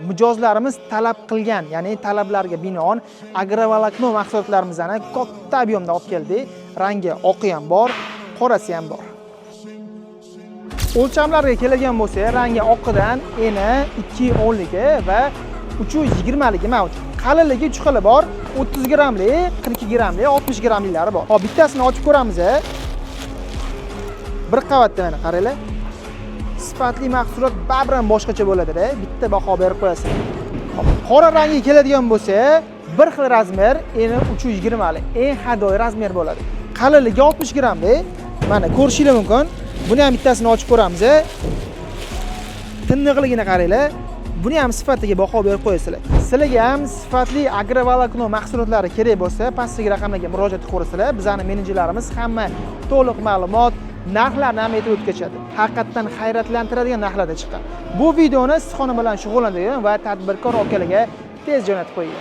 mijozlarimiz talab qilgan, ya'ni talablarga binoan agrovolokno mahsulotlarimizni katta ob'yomda olib keldik. Rangi oqi ham bor, qorasi ham bor. O'lchamlarga keladigan bo'lsa, rangi oqidan eni 210 ligi va 320 ligi mavjud. Qalinligi 3 xili bor. 30 grammli, 42 grammli, 60 grammlilari bor. Hop, bittasini ochib ko'ramiz. Bir qavatda mana qaranglar. Sifatli mahsulot baribir boshqacha bo'ladi-da. Bitta baho berib qo'yasiz. Qora rangi keladigan bo'lsa, bir xil razmer, eni 320 li, eng hadoy razmer bo'ladi. Qalinligi 60 grammli. Mana ko'rishingiz mumkin. Buni ham bittasini ochib ko'ramiz. Tiniqligini qaranglar. Buni ham sifatiga baho berib qo'yasizlar. Sizlarga ham sifatli agrovolokno mahsulotlari kerak bo'lsa, pastdagi raqamlarga murojaat qilsizlar. Bizning menejerlarimiz hamma to'liq ma'lumot, narxlarni ham aytib o'tkazadi. Haqiqatan hayratlantiradigan narxlarda chiqqan. Bu videoni issiqxona bilan shug'ullanadigan va tadbirkor akalarga tez jo'natib qo'ying.